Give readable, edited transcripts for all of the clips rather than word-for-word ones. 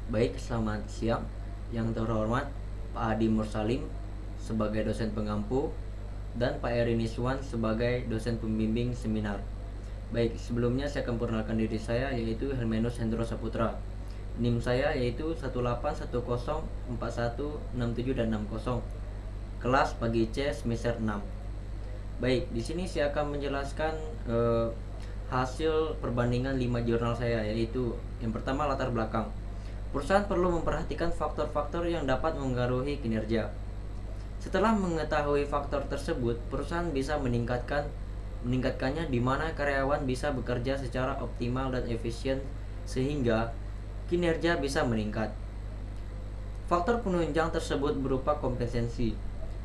Baik, selamat siang. Yang terhormat Pak Adi Mursalim sebagai dosen pengampu dan Pak Eri Niswan sebagai dosen pembimbing seminar. Baik, sebelumnya saya akan perkenalkan diri saya, yaitu Helmenus Hendro Saputra. NIM saya yaitu 18104167 dan 60. Kelas pagi C semester 6. Baik, di sini saya akan menjelaskan hasil perbandingan 5 jurnal saya, yaitu yang pertama latar belakang. Perusahaan perlu memperhatikan faktor-faktor yang dapat mengaruhi kinerja. Setelah mengetahui faktor tersebut, perusahaan bisa meningkatkannya di mana karyawan bisa bekerja secara optimal dan efisien sehingga kinerja bisa meningkat. Faktor penunjang tersebut berupa kompetensi,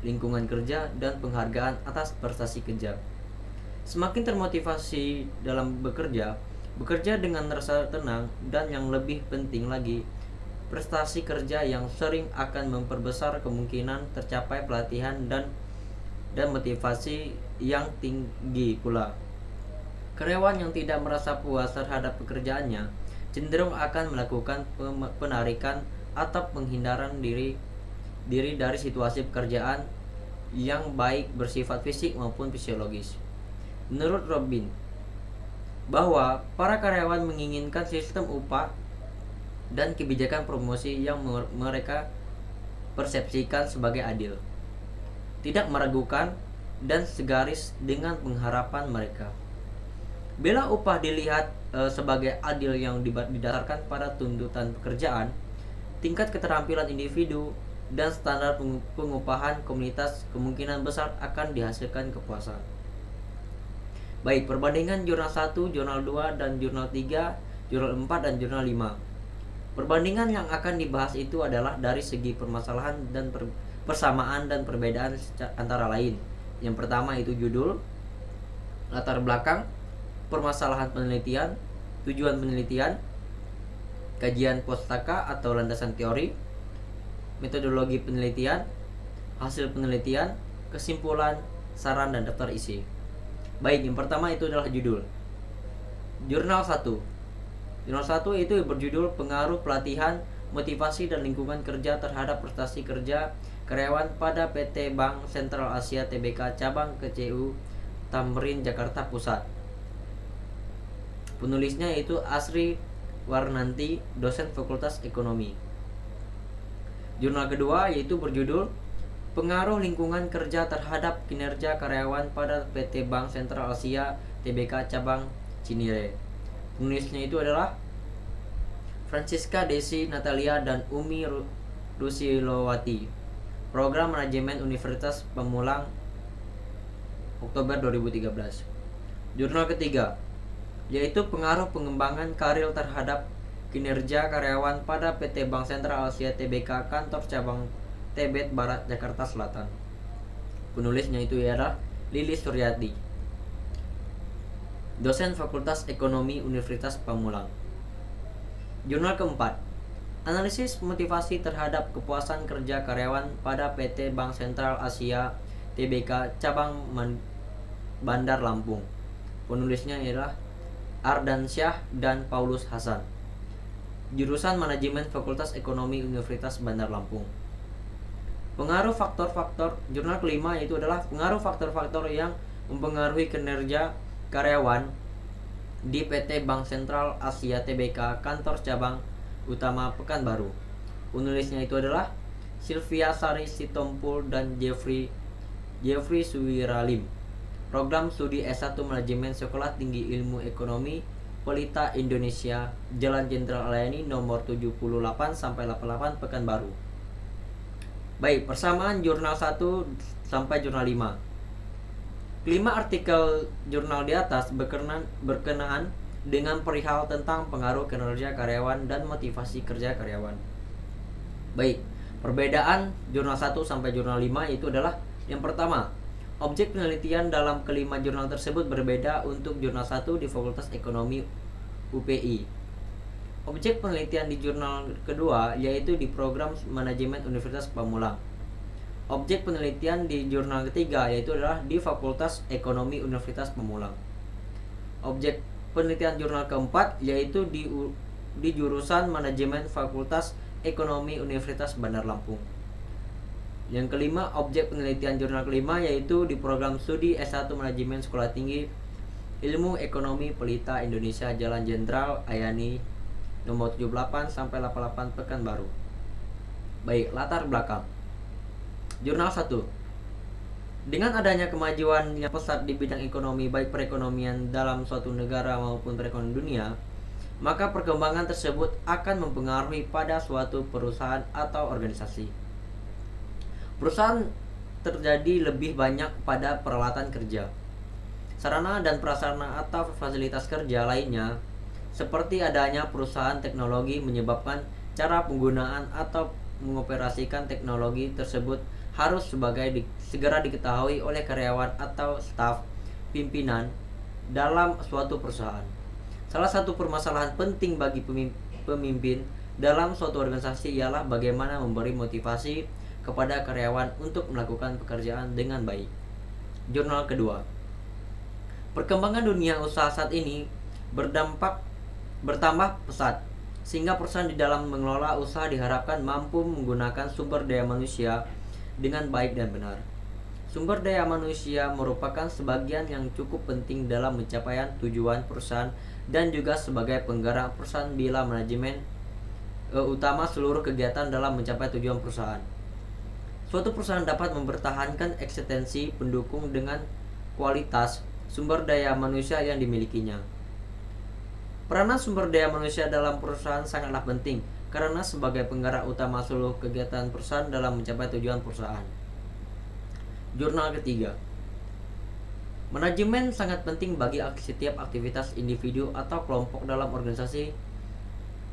lingkungan kerja, dan penghargaan atas prestasi kerja. Semakin termotivasi dalam bekerja dengan rasa tenang, dan yang lebih penting lagi, prestasi kerja yang sering akan memperbesar kemungkinan tercapai pelatihan dan motivasi yang tinggi pula. Karyawan yang tidak merasa puas terhadap pekerjaannya cenderung akan melakukan penarikan atau penghindaran diri dari situasi pekerjaan yang baik bersifat fisik maupun fisiologis. Menurut Robin, bahwa para karyawan menginginkan sistem upah dan kebijakan promosi yang mereka persepsikan sebagai adil, tidak meragukan, dan segaris dengan pengharapan mereka. Bila upah dilihat sebagai adil yang didasarkan pada tuntutan pekerjaan, tingkat keterampilan individu, dan standar pengupahan komunitas, kemungkinan besar akan dihasilkan kepuasan. Baik, perbandingan jurnal 1, jurnal 2, dan jurnal 3, jurnal 4, dan jurnal 5. Perbandingan yang akan dibahas itu adalah dari segi permasalahan dan persamaan dan perbedaan antara lain. Yang pertama itu judul, latar belakang, permasalahan penelitian, tujuan penelitian, kajian pustaka atau landasan teori, metodologi penelitian, hasil penelitian, kesimpulan, saran, dan daftar isi. Baik, yang pertama itu adalah judul. Jurnal 1. Jurnal 1 itu berjudul Pengaruh Pelatihan, Motivasi, dan Lingkungan Kerja terhadap Prestasi Kerja Karyawan pada PT Bank Sentral Asia Tbk Cabang KCU Tamrin Jakarta Pusat. Penulisnya itu Asri Warnanti, dosen Fakultas Ekonomi. Jurnal kedua yaitu berjudul Pengaruh Lingkungan Kerja terhadap Kinerja Karyawan pada PT Bank Sentral Asia Tbk Cabang Cinere. Penulisnya itu adalah Francisca Desi Natalia dan Umi Rusilowati. Program Manajemen Universitas Pamulang, Oktober 2013. Jurnal ketiga yaitu Pengaruh Pengembangan Karir terhadap Kinerja Karyawan pada PT Bank Sentral Asia Tbk Kantor Cabang Tebet Barat Jakarta Selatan. Penulisnya itu adalah Lilis Suryati, dosen Fakultas Ekonomi Universitas Pamulang. Jurnal keempat, Analisis Motivasi terhadap Kepuasan Kerja Karyawan pada PT Bank Sentral Asia Tbk Cabang Bandar Lampung. Penulisnya adalah Ardansyah dan Paulus Hasan, jurusan Manajemen Fakultas Ekonomi Universitas Bandar Lampung. Pengaruh faktor-faktor. Jurnal kelima yaitu adalah Pengaruh Faktor-faktor yang mempengaruhi kinerja karyawan di PT Bank Sentral Asia Tbk Kantor Cabang Utama Pekanbaru. Penulisnya itu adalah Sylvia Sari Sitompul dan Jeffrey Suwiralim. Program Studi S1 Manajemen Sekolah Tinggi Ilmu Ekonomi Pelita Indonesia, Jalan Jenderal Alayani nomor 78 sampai 88 Pekanbaru. Baik, persamaan jurnal 1 sampai jurnal 5. Kelima artikel jurnal di atas berkenaan dengan perihal tentang pengaruh kinerja karyawan dan motivasi kerja karyawan. Baik, perbedaan jurnal 1 sampai jurnal 5 itu adalah yang pertama, objek penelitian dalam kelima jurnal tersebut berbeda. Untuk jurnal 1 di Fakultas Ekonomi UPI. Objek penelitian di jurnal kedua yaitu di Program Manajemen Universitas Pamulang. Objek penelitian di jurnal ketiga yaitu adalah di Fakultas Ekonomi Universitas Pamulang. Objek penelitian jurnal keempat yaitu di di jurusan Manajemen Fakultas Ekonomi Universitas Bandar Lampung. Yang kelima, objek penelitian jurnal kelima yaitu di program studi S1 Manajemen Sekolah Tinggi Ilmu Ekonomi Pelita Indonesia, Jalan Jenderal Ayani nomor 78 sampai 88 Pekanbaru. Baik, latar belakang. Jurnal 1. Dengan adanya kemajuan yang pesat di bidang ekonomi, baik perekonomian dalam suatu negara maupun perekonomian dunia, maka perkembangan tersebut akan mempengaruhi pada suatu perusahaan atau organisasi. Perusahaan terjadi lebih banyak pada peralatan kerja, sarana dan prasarana atau fasilitas kerja lainnya, seperti adanya perusahaan teknologi menyebabkan cara penggunaan atau mengoperasikan teknologi tersebut harus segera diketahui oleh karyawan atau staf pimpinan dalam suatu perusahaan. Salah satu permasalahan penting bagi pemimpin dalam suatu organisasi ialah bagaimana memberi motivasi kepada karyawan untuk melakukan pekerjaan dengan baik. Jurnal kedua. Perkembangan dunia usaha saat ini bertambah pesat, sehingga perusahaan di dalam mengelola usaha diharapkan mampu menggunakan sumber daya manusia dengan baik dan benar. Sumber daya manusia merupakan sebagian yang cukup penting dalam pencapaian tujuan perusahaan dan juga sebagai penggerak perusahaan bila manajemen utama seluruh kegiatan dalam mencapai tujuan perusahaan. Suatu perusahaan dapat mempertahankan eksistensi pendukung dengan kualitas sumber daya manusia yang dimilikinya. Peranan sumber daya manusia dalam perusahaan sangatlah penting karena sebagai penggerak utama seluruh kegiatan perusahaan dalam mencapai tujuan perusahaan. Jurnal ketiga. Manajemen sangat penting bagi setiap aktivitas individu atau kelompok dalam organisasi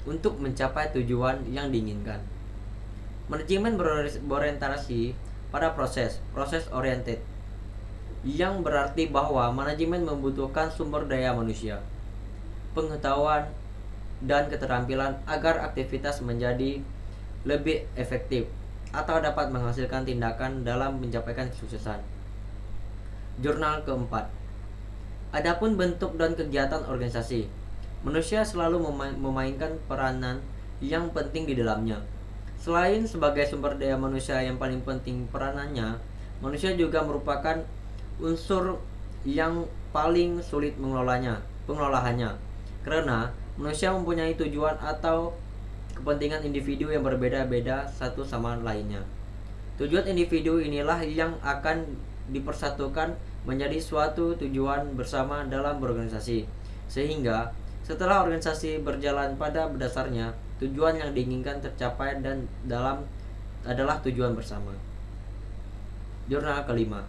untuk mencapai tujuan yang diinginkan. Manajemen berorientasi pada proses oriented, yang berarti bahwa manajemen membutuhkan sumber daya manusia, pengetahuan, dan keterampilan agar aktivitas menjadi lebih efektif atau dapat menghasilkan tindakan dalam mencapai kesuksesan. Jurnal keempat. Adapun bentuk dan kegiatan organisasi, manusia selalu memainkan peranan yang penting di dalamnya. Selain sebagai sumber daya manusia yang paling penting peranannya, manusia juga merupakan unsur yang paling sulit pengelolaannya, karena manusia mempunyai tujuan atau kepentingan individu yang berbeda-beda satu sama lainnya. Tujuan individu inilah yang akan dipersatukan menjadi suatu tujuan bersama dalam berorganisasi, sehingga setelah organisasi berjalan pada dasarnya, tujuan yang diinginkan tercapai dan adalah tujuan bersama. Jurnal kelima.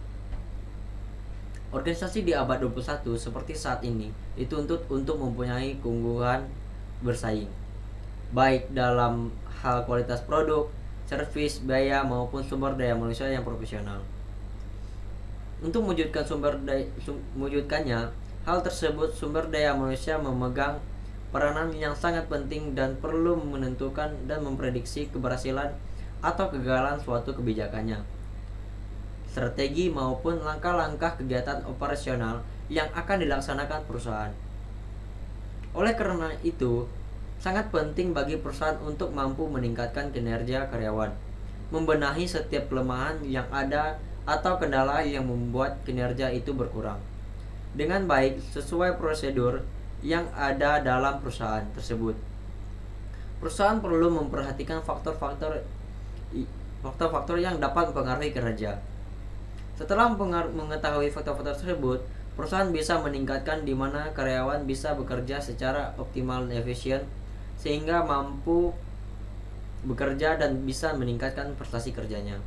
Organisasi di abad 21 seperti saat ini dituntut untuk mempunyai keunggulan bersaing, baik dalam hal kualitas produk, servis, biaya maupun sumber daya manusia yang profesional. Untuk mewujudkannya, hal tersebut sumber daya manusia memegang peranan yang sangat penting dan perlu menentukan dan memprediksi keberhasilan atau kegagalan suatu kebijakannya, strategi maupun langkah-langkah kegiatan operasional yang akan dilaksanakan perusahaan. Oleh karena itu, sangat penting bagi perusahaan untuk mampu meningkatkan kinerja karyawan, membenahi setiap kelemahan yang ada atau kendala yang membuat kinerja itu berkurang dengan baik sesuai prosedur yang ada dalam perusahaan tersebut. Perusahaan perlu memperhatikan faktor-faktor yang dapat mempengaruhi kinerja. Setelah mengetahui faktor-faktor tersebut, perusahaan bisa meningkatkan di mana karyawan bisa bekerja secara optimal dan efisien sehingga mampu bekerja dan bisa meningkatkan prestasi kerjanya.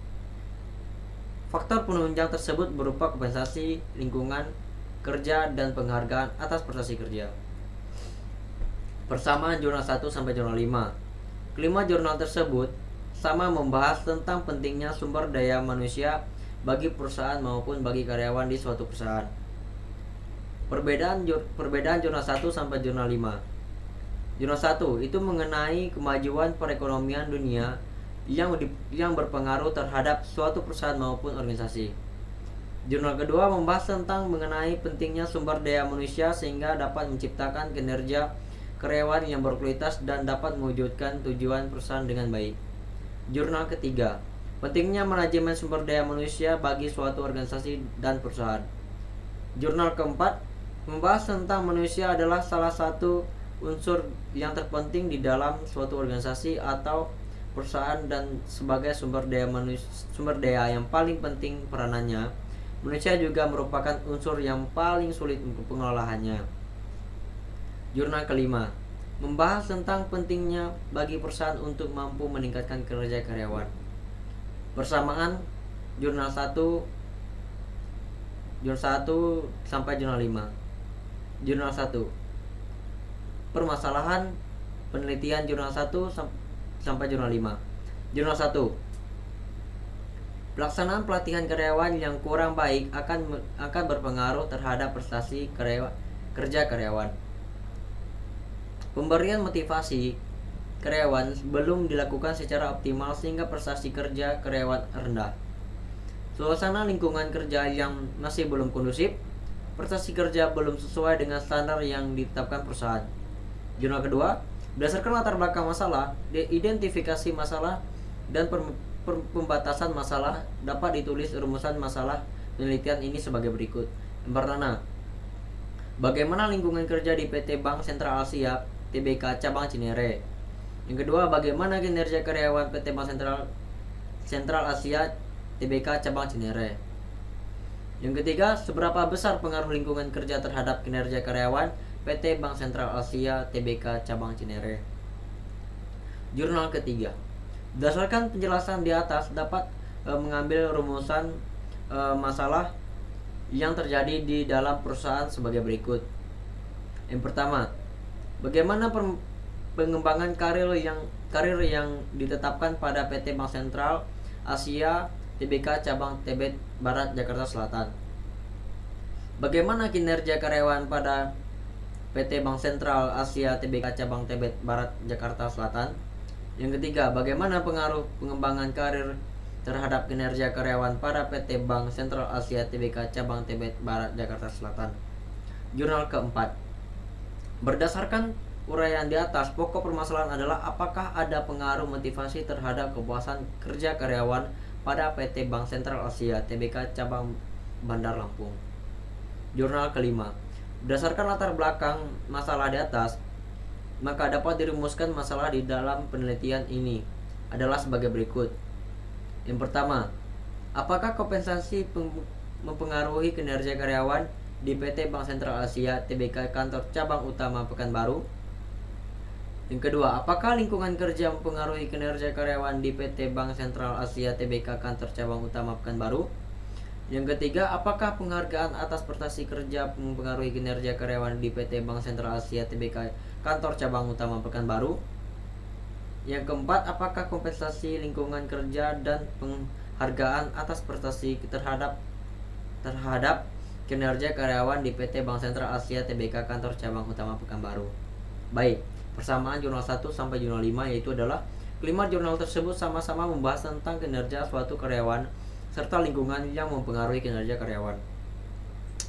Faktor penunjang tersebut berupa kompensasi lingkungan kerja dan penghargaan atas prestasi kerja. Persamaan jurnal 1 sampai jurnal 5. Kelima jurnal tersebut sama membahas tentang pentingnya sumber daya manusia bagi perusahaan maupun bagi karyawan di suatu perusahaan. Perbedaan jurnal 1 sampai jurnal 5. Jurnal 1 itu mengenai kemajuan perekonomian dunia yang berpengaruh terhadap suatu perusahaan maupun organisasi. Jurnal kedua membahas tentang mengenai pentingnya sumber daya manusia sehingga dapat menciptakan kinerja karyawan yang berkualitas dan dapat mewujudkan tujuan perusahaan dengan baik. Jurnal ketiga, pentingnya manajemen sumber daya manusia bagi suatu organisasi dan perusahaan. Jurnal keempat, membahas tentang manusia adalah salah satu unsur yang terpenting di dalam suatu organisasi atau perusahaan dan sebagai sumber daya yang paling penting peranannya. Manusia juga merupakan unsur yang paling sulit untuk pengelolaannya. Jurnal kelima, membahas tentang pentingnya bagi perusahaan untuk mampu meningkatkan kinerja karyawan. Bersamaan jurnal 1 sampai jurnal 5. Jurnal 1, permasalahan penelitian jurnal 1 sampai jurnal 5. Jurnal 1, pelaksanaan pelatihan karyawan yang kurang baik akan berpengaruh terhadap prestasi kerja karyawan. Pemberian motivasi karyawan belum dilakukan secara optimal sehingga prestasi kerja karyawan rendah. Suasana lingkungan kerja yang masih belum kondusif, prestasi kerja belum sesuai dengan standar yang ditetapkan perusahaan. Jurnal kedua, berdasarkan latar belakang masalah, identifikasi masalah dan pembatasan masalah, dapat ditulis rumusan masalah penelitian ini sebagai berikut. Yang pertama, bagaimana lingkungan kerja di PT Bank Sentral Asia Tbk Cabang Cinere. Yang kedua, bagaimana kinerja karyawan PT Bank Sentral Asia Tbk Cabang Cinere. Yang ketiga, seberapa besar pengaruh lingkungan kerja terhadap kinerja karyawan PT Bank Sentral Asia Tbk Cabang Cinere. Jurnal ketiga, berdasarkan penjelasan di atas dapat mengambil rumusan masalah yang terjadi di dalam perusahaan sebagai berikut. Yang pertama, bagaimana pengembangan karir yang ditetapkan pada PT Bank Sentral Asia Tbk Cabang Tebet Barat Jakarta Selatan. Bagaimana kinerja karyawan pada PT Bank Sentral Asia Tbk Cabang Tebet Barat Jakarta Selatan. Yang ketiga, bagaimana pengaruh pengembangan karir terhadap kinerja karyawan pada PT Bank Sentral Asia Tbk Cabang Tebet Barat Jakarta Selatan. Jurnal keempat, berdasarkan uraian di atas, pokok permasalahan adalah apakah ada pengaruh motivasi terhadap kepuasan kerja karyawan pada PT Bank Sentral Asia Tbk Cabang Bandar Lampung. Jurnal kelima, berdasarkan latar belakang masalah di atas, maka dapat dirumuskan masalah di dalam penelitian ini adalah sebagai berikut. Yang pertama, apakah kompensasi mempengaruhi kinerja karyawan di PT Bank Sentral Asia Tbk Kantor Cabang Utama Pekanbaru? Yang kedua, apakah lingkungan kerja mempengaruhi kinerja karyawan di PT Bank Sentral Asia Tbk Kantor Cabang Utama Pekanbaru? Yang ketiga, apakah penghargaan atas prestasi kerja mempengaruhi kinerja karyawan di PT Bank Sentral Asia Tbk Kantor Cabang Utama Pekanbaru? Yang keempat, apakah kompensasi lingkungan kerja dan penghargaan atas prestasi terhadap kinerja karyawan di PT Bank Sentral Asia Tbk Kantor Cabang Utama Pekanbaru? Baik, persamaan jurnal 1 sampai jurnal 5 yaitu adalah kelima jurnal tersebut sama-sama membahas tentang kinerja suatu karyawan serta lingkungan yang mempengaruhi kinerja karyawan.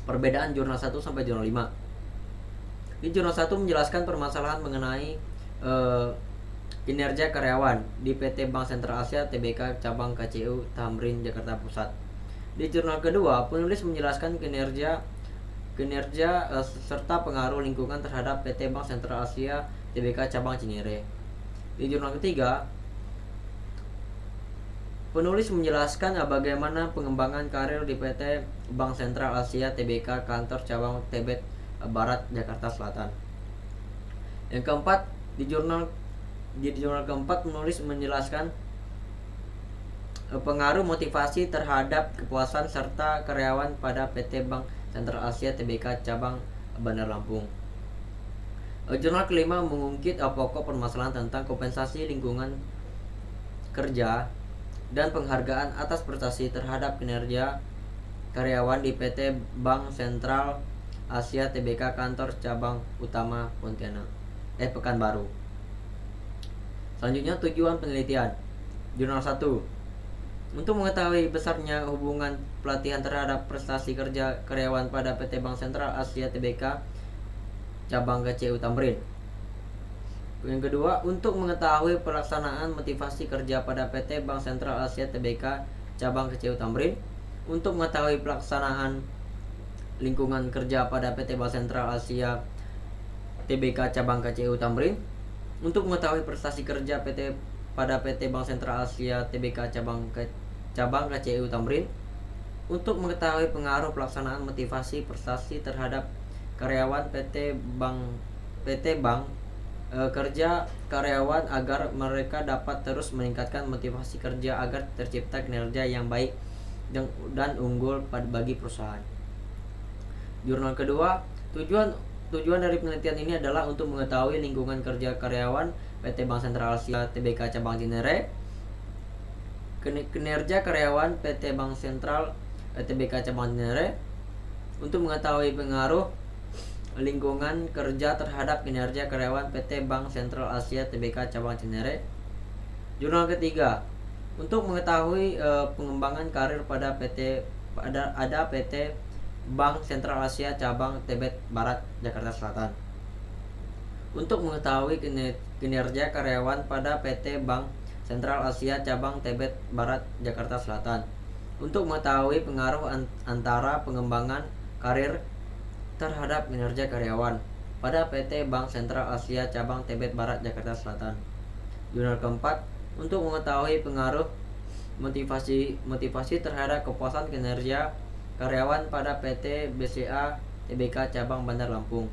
Perbedaan jurnal 1 sampai jurnal 5. Di jurnal 1 menjelaskan permasalahan mengenai kinerja karyawan di PT Bank Sentral Asia Tbk Cabang KCU Tamrin Jakarta Pusat. Di jurnal kedua, penulis menjelaskan kinerja serta pengaruh lingkungan terhadap PT Bank Sentral Asia Tbk Cabang Cinere. Di jurnal ketiga, penulis menjelaskan bagaimana pengembangan karir di PT Bank Sentral Asia Tbk Kantor Cabang Tebet Barat Jakarta Selatan. Yang keempat, di jurnal keempat penulis menjelaskan pengaruh motivasi terhadap kepuasan serta karyawan pada PT Bank Sentral Asia Tbk Cabang Bandar Lampung. Jurnal kelima mengungkit pokok permasalahan tentang kompensasi lingkungan kerja dan penghargaan atas prestasi terhadap kinerja karyawan di PT Bank Sentral Asia Tbk Kantor Cabang Utama Pekanbaru. Selanjutnya, tujuan penelitian. Jurnal 1. Untuk mengetahui besarnya hubungan pelatihan terhadap prestasi kerja karyawan pada PT Bank Sentral Asia Tbk Cabang KCU Tamrin. Yang kedua, untuk mengetahui pelaksanaan motivasi kerja pada PT Bank Sentral Asia Tbk Cabang KCU Tamrin. Untuk mengetahui pelaksanaan lingkungan kerja pada PT Bank Sentral Asia Tbk Cabang KCU Tamrin. Untuk mengetahui prestasi kerja pada PT Bank Sentral Asia Tbk Cabang KCU Tamrin. Untuk mengetahui pengaruh pelaksanaan motivasi prestasi terhadap karyawan PT Bank kerja karyawan agar mereka dapat terus meningkatkan motivasi kerja agar tercipta kinerja yang baik dan unggul bagi perusahaan. Jurnal kedua, tujuan dari penelitian ini adalah untuk mengetahui lingkungan kerja karyawan PT Bank Sentral Asia Tbk Cabang Cinere, kinerja karyawan PT Bank Sentral Tbk Cabang Cinere, untuk mengetahui pengaruh lingkungan kerja terhadap kinerja karyawan PT Bank Sentral Asia Tbk Cabang Cinere. Jurnal ketiga, untuk mengetahui pengembangan karir pada PT Bank Sentral Asia Cabang Tebet Barat Jakarta Selatan. Untuk mengetahui kinerja karyawan pada PT Bank Sentral Asia Cabang Tebet Barat Jakarta Selatan. Untuk mengetahui pengaruh antara pengembangan karir terhadap kinerja karyawan pada PT Bank Sentral Asia Cabang Tebet Barat Jakarta Selatan. Jurnal keempat, untuk mengetahui pengaruh motivasi terhadap kepuasan kinerja karyawan pada PT BCA Tbk Cabang Bandar Lampung.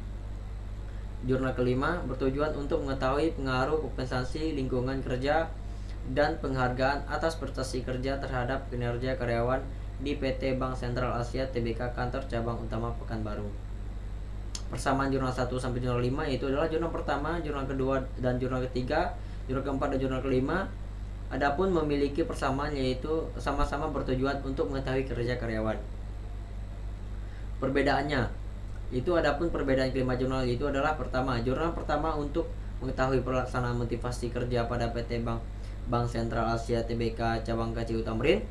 Jurnal kelima bertujuan untuk mengetahui pengaruh kompensasi lingkungan kerja dan penghargaan atas prestasi kerja terhadap kinerja karyawan di PT Bank Sentral Asia Tbk Kantor Cabang Utama Pekanbaru. Persamaan jurnal 1 sampai jurnal 5 itu adalah jurnal pertama, jurnal kedua dan jurnal ketiga, jurnal keempat dan jurnal kelima. Adapun memiliki persamaan yaitu sama-sama bertujuan untuk mengetahui kerja karyawan. Perbedaannya itu adapun perbedaan kelima jurnal itu adalah pertama, jurnal pertama untuk mengetahui pelaksanaan motivasi kerja pada PT Bank Sentral Asia Tbk Cabang KCU Tamrin.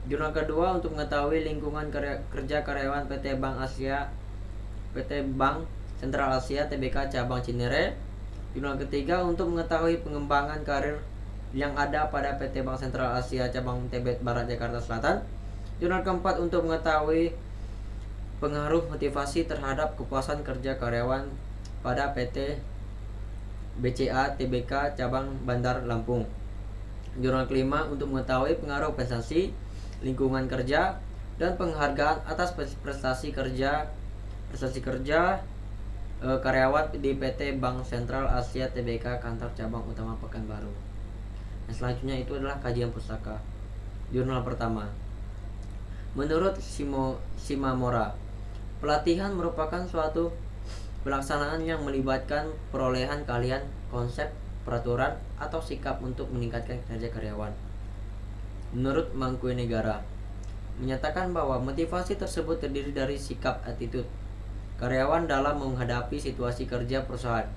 Jurnal kedua untuk mengetahui lingkungan kerja karyawan PT Bank Sentral Asia Tbk Cabang Cinere. Jurnal ketiga untuk mengetahui pengembangan karir yang ada pada PT Bank Sentral Asia Cabang Tebet Barat Jakarta Selatan. Jurnal keempat untuk mengetahui pengaruh motivasi terhadap kepuasan kerja karyawan pada PT BCA Tbk Cabang Bandar Lampung. Jurnal kelima untuk mengetahui pengaruh kompensasi lingkungan kerja dan penghargaan atas prestasi kerja karyawan di PT Bank Sentral Asia Tbk Kantor Cabang Utama Pekanbaru. Nah, selanjutnya itu adalah kajian pustaka. Jurnal pertama. Menurut Shimamura, pelatihan merupakan suatu pelaksanaan yang melibatkan perolehan keahlian, konsep, peraturan, atau sikap untuk meningkatkan kinerja karyawan. Menurut Mangkunegara, menyatakan bahwa motivasi tersebut terdiri dari sikap attitude karyawan dalam menghadapi situasi kerja perusahaan.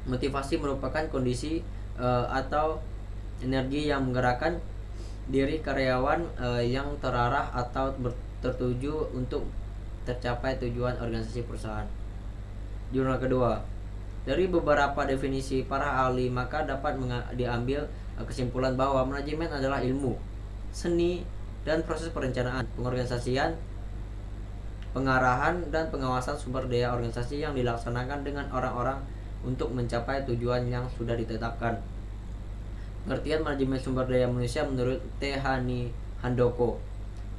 Motivasi merupakan kondisi atau energi yang menggerakkan diri karyawan yang terarah atau tertuju untuk tercapai tujuan organisasi perusahaan. Jurnal kedua. Dari beberapa definisi para ahli, maka dapat diambil kesimpulan bahwa manajemen adalah ilmu, seni, dan proses perencanaan, pengorganisasian, pengarahan, dan pengawasan sumber daya organisasi yang dilaksanakan dengan orang-orang untuk mencapai tujuan yang sudah ditetapkan. Pengertian manajemen sumber daya manusia menurut T. Handoko,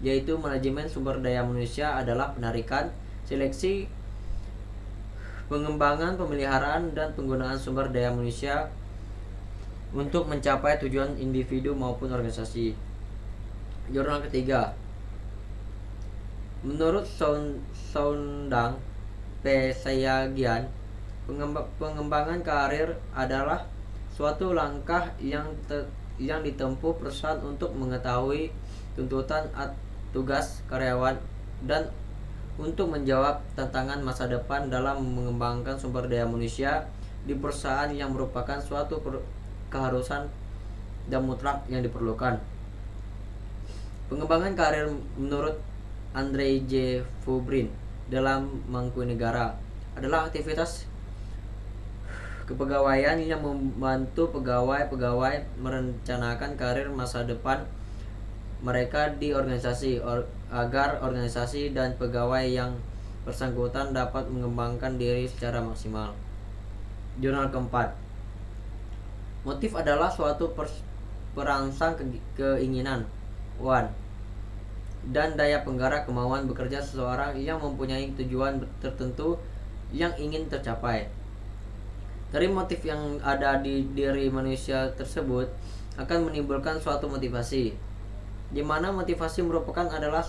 yaitu manajemen sumber daya manusia adalah penarikan, seleksi, pengembangan, pemeliharaan, dan penggunaan sumber daya manusia untuk mencapai tujuan individu maupun organisasi. Jurnal ketiga. Menurut Soundang P. Sayagian, pengembangan karir adalah suatu langkah yang ditempuh perusahaan untuk mengetahui tuntutan tugas karyawan dan untuk menjawab tantangan masa depan dalam mengembangkan sumber daya manusia di perusahaan yang merupakan suatu keharusan dan mutlak yang diperlukan. Pengembangan karir menurut Andrei J. Fubrin dalam Mangkunegara adalah aktivitas kepegawaian yang membantu pegawai-pegawai merencanakan karir masa depan mereka di organisasi agar organisasi dan pegawai yang bersangkutan dapat mengembangkan diri secara maksimal. Jurnal keempat. Motif adalah suatu perangsang keinginan, dan daya penggerak kemauan bekerja seseorang yang mempunyai tujuan tertentu yang ingin tercapai. Dari motif yang ada di diri manusia tersebut akan menimbulkan suatu motivasi, di mana motivasi merupakan adalah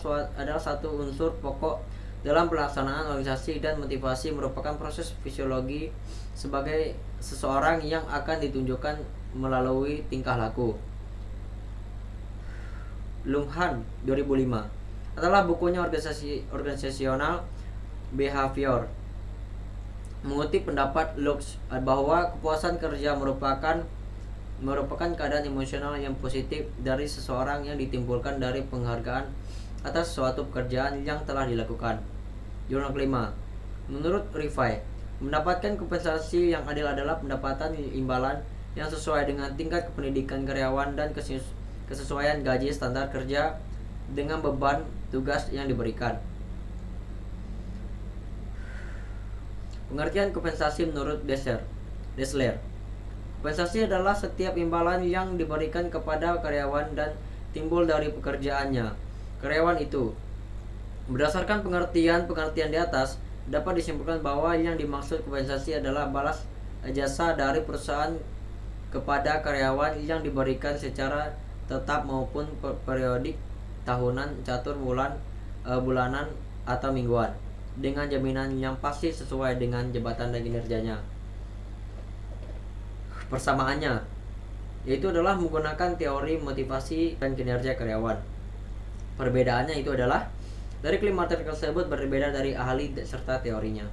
satu unsur pokok dalam pelaksanaan organisasi, dan motivasi merupakan proses fisiologi sebagai seseorang yang akan ditunjukkan melalui tingkah laku. Lumhan 2005 adalah bukunya Organizational Behavior mengutip pendapat Lux bahwa kepuasan kerja merupakan keadaan emosional yang positif dari seseorang yang ditimbulkan dari penghargaan atas suatu pekerjaan yang telah dilakukan. Jurnal kelima. Menurut Rifai, mendapatkan kompensasi yang adil adalah pendapatan imbalan yang sesuai dengan tingkat pendidikan karyawan dan kesesuaian gaji standar kerja dengan beban tugas yang diberikan. Pengertian kompensasi menurut Dessler. Kompensasi adalah setiap imbalan yang diberikan kepada karyawan dan timbul dari pekerjaannya karyawan itu. Berdasarkan pengertian di atas, dapat disimpulkan bahwa yang dimaksud kompensasi adalah balas jasa dari perusahaan kepada karyawan yang diberikan secara tetap maupun periodik, tahunan, catur, bulanan, atau mingguan, dengan jaminan yang pasti sesuai dengan jabatan dan kinerjanya. Persamaannya yaitu adalah menggunakan teori motivasi dan kinerja karyawan. Perbedaannya itu adalah dari kelima artikel tersebut berbeda dari ahli serta teorinya.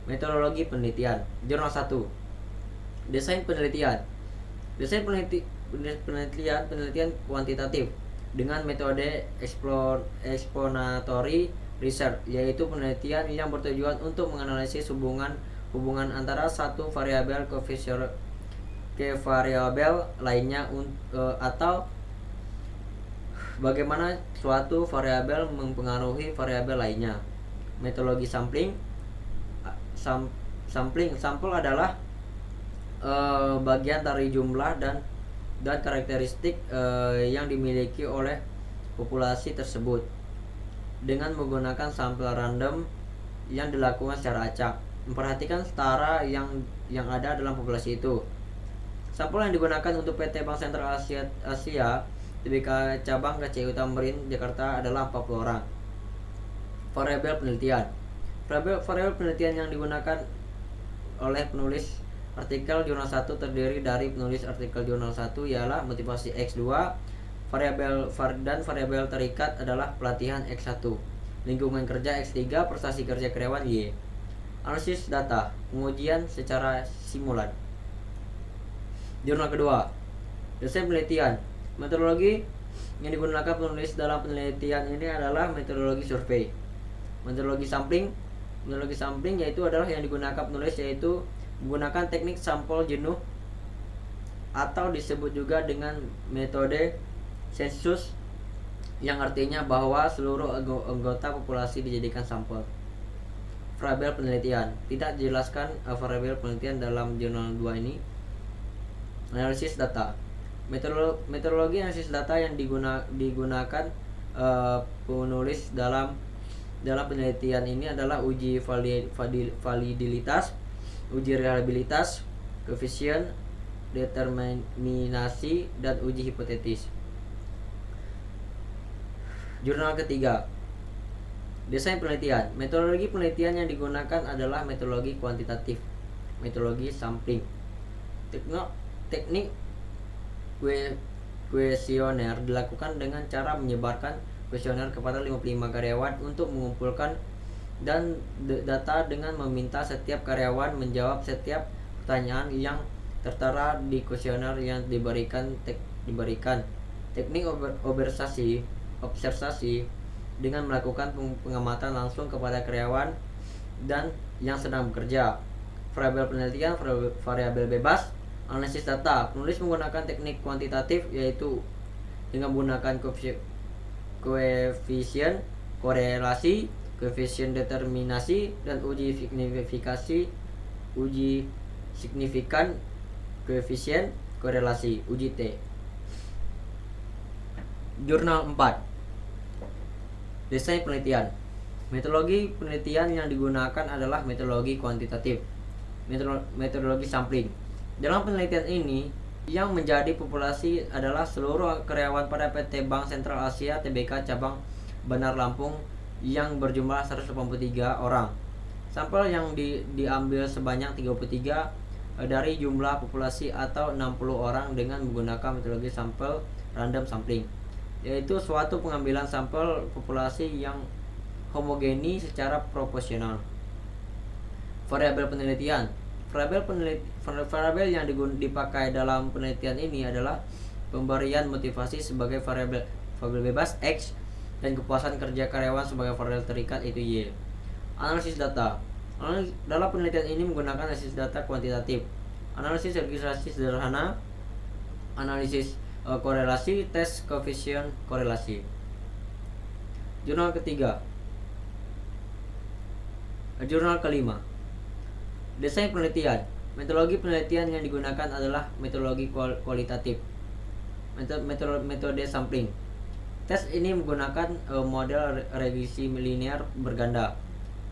Metodologi penelitian. Jurnal 1. Desain penelitian. Penelitian kuantitatif dengan metode exploratory research, yaitu penelitian yang bertujuan untuk menganalisis hubungan antara satu variabel ke variabel lainnya, atau bagaimana suatu variabel mempengaruhi variabel lainnya. Metodologi sampling. Sampel adalah bagian dari jumlah dan karakteristik yang dimiliki oleh populasi tersebut dengan menggunakan sampel random yang dilakukan secara acak, memperhatikan setara yang ada dalam populasi itu. Sampel yang digunakan untuk PT Bank Sentral Asia Tbk Cabang KCI Tamrin Jakarta adalah 40 orang. Variabel penelitian. Variabel penelitian yang digunakan oleh penulis artikel jurnal 1 terdiri dari penulis artikel jurnal 1 ialah motivasi X2, variabel terikat adalah pelatihan X1, lingkungan kerja X3, prestasi kerja karyawan Y. Analisis data, pengujian secara simulan. Jurnal kedua. Desain penelitian. Metodologi yang digunakan penulis dalam penelitian ini adalah metodologi survei. Metodologi sampling yaitu adalah yang digunakan penulis, yaitu menggunakan teknik sampel jenuh atau disebut juga dengan metode sensus, yang artinya bahwa seluruh anggota populasi dijadikan sampel. Variabel penelitian. Tidak dijelaskan variabel penelitian dalam jurnal 2 ini. Analisis data. Metodologi analisis data yang digunakan penulis dalam penelitian ini adalah uji validitas, uji reliabilitas, koefisien, determinasi, dan uji hipotetis. Jurnal ketiga. Desain penelitian. Metodologi penelitian yang digunakan adalah metodologi kuantitatif, metodologi sampling. Teknik kuesioner dilakukan dengan cara menyebarkan kuesioner kepada 55 karyawan untuk mengumpulkan dan data dengan meminta setiap karyawan menjawab setiap pertanyaan yang tertera di kuesioner yang diberikan. Teknik observasi dengan melakukan pengamatan langsung kepada karyawan dan yang sedang bekerja. variabel penelitian, variabel bebas, analisis data. Penulis menggunakan teknik kuantitatif yaitu dengan menggunakan koefisien korelasi, koefisien determinasi, dan uji signifikan koefisien korelasi uji T. Jurnal 4. Desain penelitian. Metodologi penelitian yang digunakan adalah metodologi kuantitatif, metodologi sampling. Dalam penelitian ini, yang menjadi populasi adalah seluruh karyawan pada PT Bank Sentral Asia Tbk cabang Bandar Lampung yang berjumlah 183 orang. Sampel yang diambil sebanyak 33 dari jumlah populasi atau 60 orang dengan menggunakan metodologi sampel random sampling, yaitu suatu pengambilan sampel populasi yang homogeni secara proporsional. Variabel penelitian. Variabel yang dipakai dalam penelitian ini adalah pemberian motivasi sebagai variabel bebas X dan kepuasan kerja karyawan sebagai variabel terikat itu Y. Analisis data. Dalam penelitian ini menggunakan analisis data kuantitatif, analisis registrasi sederhana, analisis korelasi, tes koefisien korelasi. Jurnal ketiga. Jurnal kelima. Desain penelitian. Metodologi penelitian yang digunakan adalah metodologi kualitatif, metode sampling. Tes ini menggunakan model regresi linear berganda.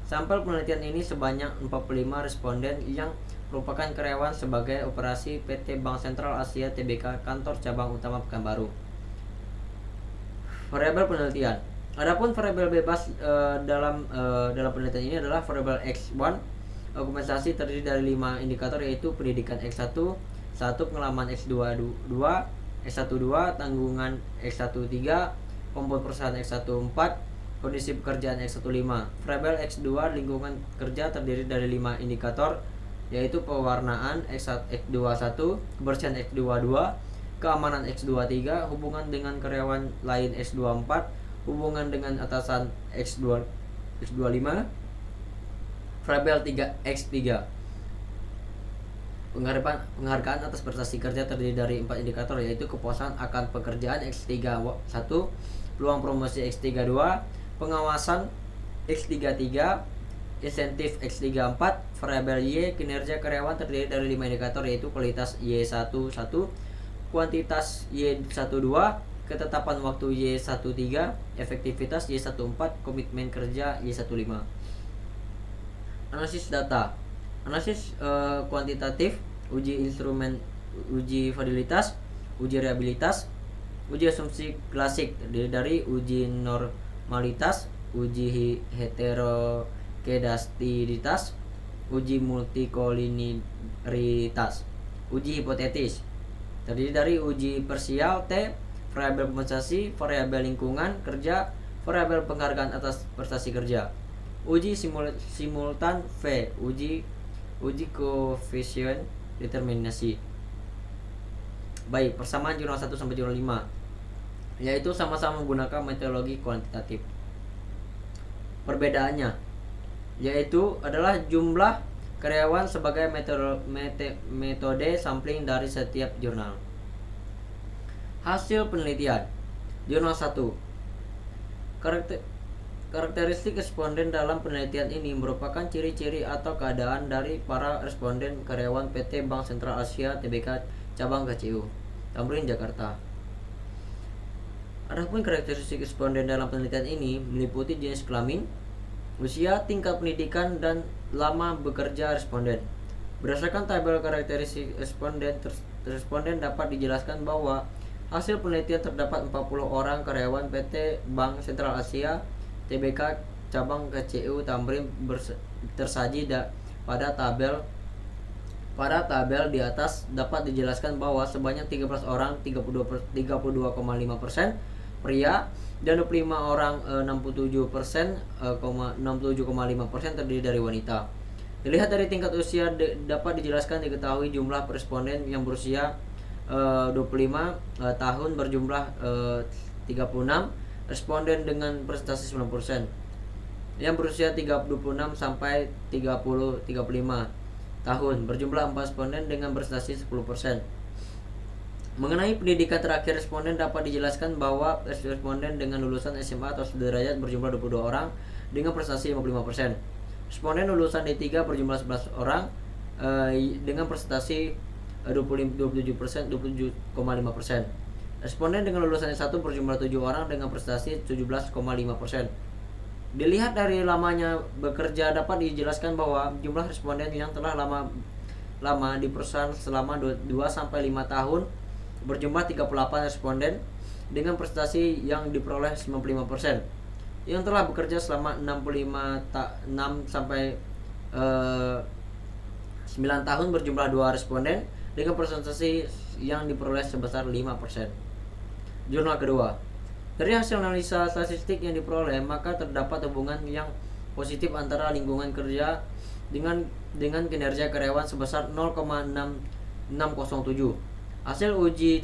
Sampel penelitian ini sebanyak 45 responden yang merupakan karyawan sebagai operasi PT Bank Sentral Asia Tbk kantor cabang utama Pekanbaru. Variabel penelitian. Adapun variabel bebas dalam penelitian ini adalah variabel X1. Kompensasi terdiri dari 5 indikator yaitu pendidikan X1, pengalaman X2, S12, tanggungan X13, kompon perusahaan X14, kondisi pekerjaan X15. Variabel X2 lingkungan kerja terdiri dari 5 indikator yaitu pewarnaan X21, kebersihan X22, keamanan X23, hubungan dengan karyawan lain X24, hubungan dengan atasan X25. Variabel 3X3. Penghargaan atas prestasi kerja terdiri dari 4 indikator yaitu kepuasan akan pekerjaan X31, peluang promosi X32, pengawasan X33, insentif X34. Variabel Y, kinerja karyawan terdiri dari 5 indikator yaitu kualitas Y11, kuantitas Y12, ketetapan waktu Y13, efektivitas Y14, komitmen kerja Y15. Analisis data. Analisis kuantitatif, uji instrumen, uji validitas, uji reliabilitas, uji asumsi klasik terdiri dari uji normalitas, uji heterokedastisitas, uji multikoliniaritas, uji hipotetis terdiri dari uji parsial T, variabel kompensasi, variabel lingkungan kerja, variabel penghargaan atas prestasi kerja. Uji simultan V, uji koefisien determinasi. Baik, persamaan jurnal 1 sampai jurnal 5 yaitu sama-sama menggunakan metodologi kuantitatif. Perbedaannya yaitu adalah jumlah karyawan sebagai metode sampling dari setiap jurnal. Hasil penelitian. Jurnal 1. Karakteristik responden dalam penelitian ini merupakan ciri-ciri atau keadaan dari para responden karyawan PT Bank Sentral Asia Tbk cabang KCU, Tamrin, Jakarta. Adapun karakteristik responden dalam penelitian ini meliputi jenis kelamin, usia, tingkat pendidikan, dan lama bekerja responden. Berdasarkan tabel karakteristik responden dapat dijelaskan bahwa hasil penelitian terdapat 40 orang karyawan PT Bank Sentral Asia Tbk cabang KCU Tamrin tersaji pada tabel di atas. Dapat dijelaskan bahwa sebanyak 13 orang 32,5% pria dan 25 orang 67,5% terdiri dari wanita. Dilihat dari tingkat usia dapat dijelaskan diketahui jumlah responden yang berusia 25 tahun berjumlah 36, responden dengan prestasi 90%. Yang berusia 26 sampai 35 tahun, berjumlah 4 responden dengan prestasi 10%. Mengenai pendidikan terakhir responden dapat dijelaskan bahwa responden dengan lulusan SMA atau sederajat berjumlah 22 orang dengan prestasi 55%. Responden lulusan D3 berjumlah 11 orang dengan prestasi 27%, 27,5%. Responden dengan lulusan S1 berjumlah 7 orang dengan prestasi 17,5%. Dilihat dari lamanya bekerja dapat dijelaskan bahwa jumlah responden yang telah lama di perusahaan selama 2-5 tahun berjumlah 38 responden dengan prestasi yang diperoleh 95%. Yang telah bekerja selama 6 sampai 9 tahun berjumlah 2 responden dengan prestasi yang diperoleh sebesar 5%. Jurnal kedua. Dari hasil analisa statistik yang diperoleh, maka terdapat hubungan yang positif antara lingkungan kerja dengan kinerja karyawan sebesar 0,6607. Hasil uji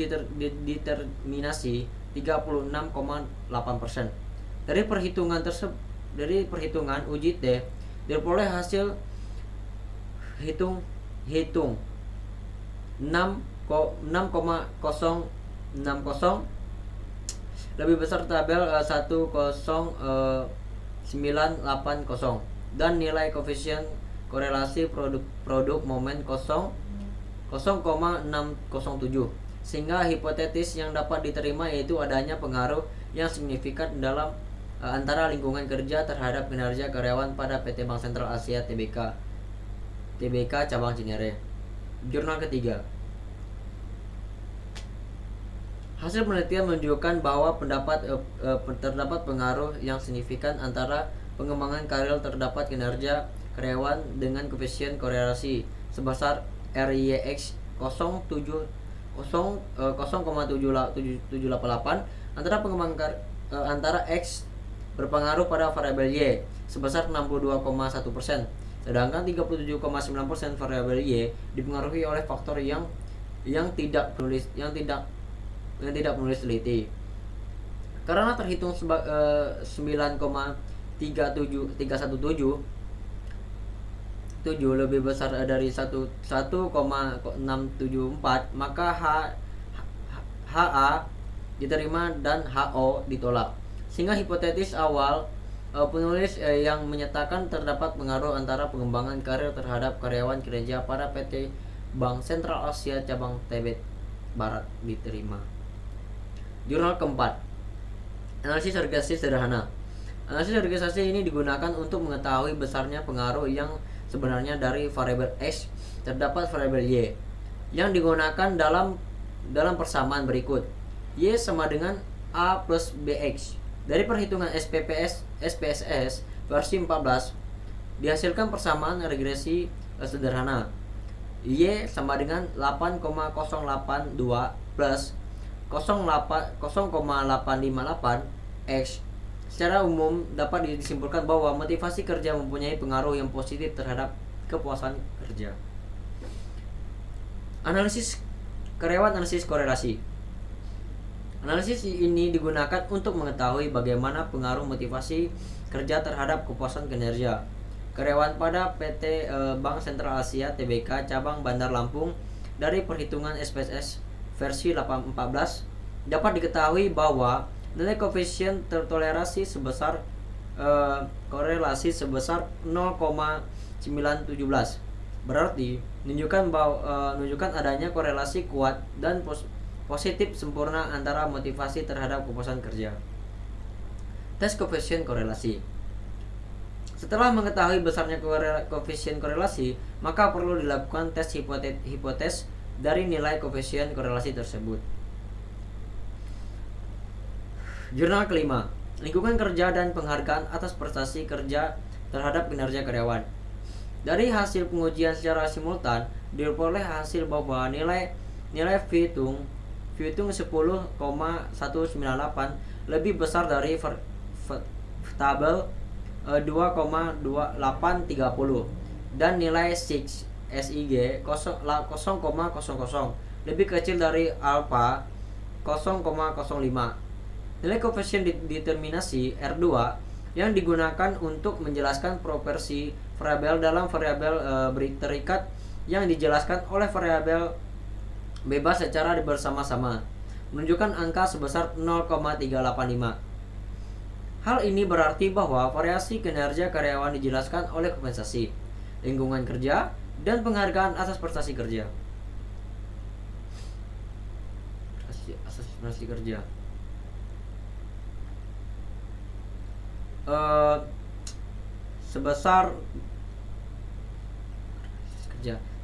determinasi 36,8%. Dari perhitungan uji T diperoleh hasil hitung 6,060 lebih besar tabel 10980 dan nilai koefisien korelasi produk momen 0,607, sehingga hipotetis yang dapat diterima yaitu adanya pengaruh yang signifikan dalam antara lingkungan kerja terhadap kinerja karyawan pada PT Bank Sentral Asia Tbk cabang Cinere. Jurnal ketiga. Hasil penelitian menunjukkan bahwa terdapat pengaruh yang signifikan antara pengembangan karir terdapat kinerja karyawan dengan koefisien korelasi sebesar RYX 0,788 antara X berpengaruh pada variabel Y sebesar 62,1%, sedangkan 37,9% variabel Y dipengaruhi oleh faktor yang tidak menulis teliti. Karena terhitung 9,317 lebih besar dari 1,674, maka HA diterima dan HO ditolak. Sehingga hipotesis awal penulis yang menyatakan terdapat pengaruh antara pengembangan karir terhadap karyawan kinerja pada PT Bank Sentral Asia cabang Tibet Barat diterima. Jurnal keempat. Analisis regresasi sederhana. Analisis regresasi ini digunakan untuk mengetahui besarnya pengaruh yang sebenarnya dari variabel X terdapat variabel Y yang digunakan dalam persamaan berikut. Y sama dengan A plus BX. Dari perhitungan SPSS versi 14 dihasilkan persamaan regresi sederhana. Y sama dengan 8,082 plus 0,858 X. Secara umum dapat disimpulkan bahwa motivasi kerja mempunyai pengaruh yang positif terhadap kepuasan kerja. Analisis karyawan, analisis korelasi. Analisis ini digunakan untuk mengetahui bagaimana pengaruh motivasi kerja terhadap kepuasan kinerja karyawan pada PT Bank Sentral Asia Tbk cabang Bandar Lampung. Dari perhitungan SPSS versi 14 dapat diketahui bahwa nilai koefisien toleransi sebesar korelasi sebesar 0,917 berarti menunjukkan adanya korelasi kuat dan positif sempurna antara motivasi terhadap kepuasan kerja. Tes koefisien korelasi. Setelah mengetahui besarnya koefisien korelasi, maka perlu dilakukan tes hipotesis dari nilai koefisien korelasi tersebut. Jurnal kelima. Lingkungan kerja dan penghargaan atas prestasi kerja terhadap kinerja karyawan. Dari hasil pengujian secara simultan diperoleh hasil bahwa nilai Vitung 10,198 lebih besar dari tabel 2,2830 dan nilai SIG 0,00 lebih kecil dari alfa 0,05. Nilai koefisien determinasi R2 yang digunakan untuk menjelaskan proporsi variabel dalam variabel terikat yang dijelaskan oleh variabel bebas secara bersama-sama menunjukkan angka sebesar 0,385. Hal ini berarti bahwa variasi kinerja karyawan dijelaskan oleh kompensasi, lingkungan kerja, dan penghargaan atas prestasi kerja. Atas prestasi kerja.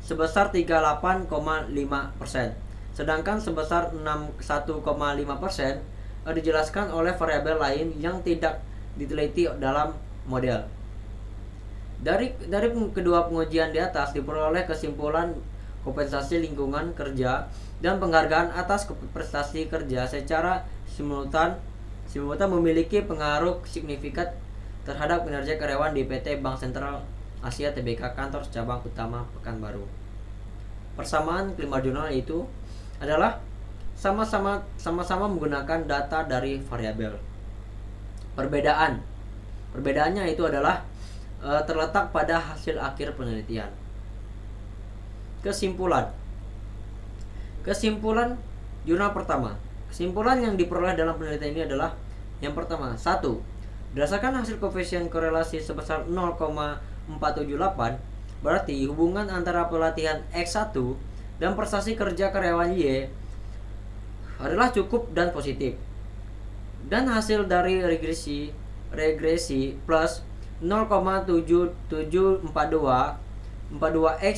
Sebesar 38,5%, sedangkan sebesar 61,5% dijelaskan oleh variabel lain yang tidak diteliti dalam model. Dari kedua pengujian di atas diperoleh kesimpulan kompensasi lingkungan kerja dan penghargaan atas prestasi kerja secara simultan memiliki pengaruh signifikan terhadap kinerja karyawan di PT Bank Sentral Asia Tbk kantor cabang utama Pekanbaru. Persamaan kelima jurnal itu adalah sama-sama menggunakan data dari variabel. Perbedaannya itu adalah terletak pada hasil akhir penelitian. Kesimpulan jurnal pertama. Kesimpulan yang diperoleh dalam penelitian ini adalah yang pertama, 1. Berdasarkan hasil koefisien korelasi sebesar 0,478, berarti hubungan antara pelatihan X1 dan prestasi kerja karyawan Y adalah cukup dan positif. Dan hasil dari regresi plus 0,7742X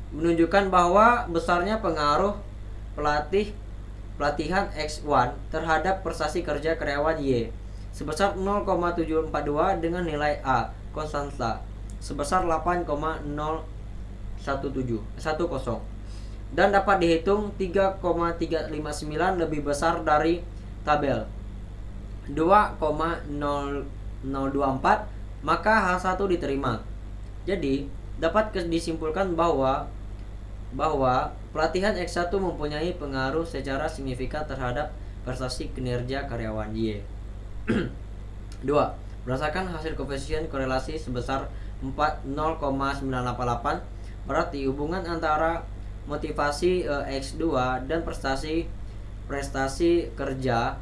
menunjukkan bahwa besarnya pengaruh pelatihan X1 terhadap prestasi kerja karyawan Y sebesar 0,742 dengan nilai A konstanta sebesar 8,010 dan dapat dihitung 3,359 lebih besar dari tabel 2,024, maka H1 diterima. Jadi dapat disimpulkan bahwa pelatihan X1 mempunyai pengaruh secara signifikan terhadap prestasi kinerja karyawan Y. 2. Berdasarkan hasil koefisien korelasi sebesar 0,988, berarti hubungan antara motivasi X2 dan prestasi kerja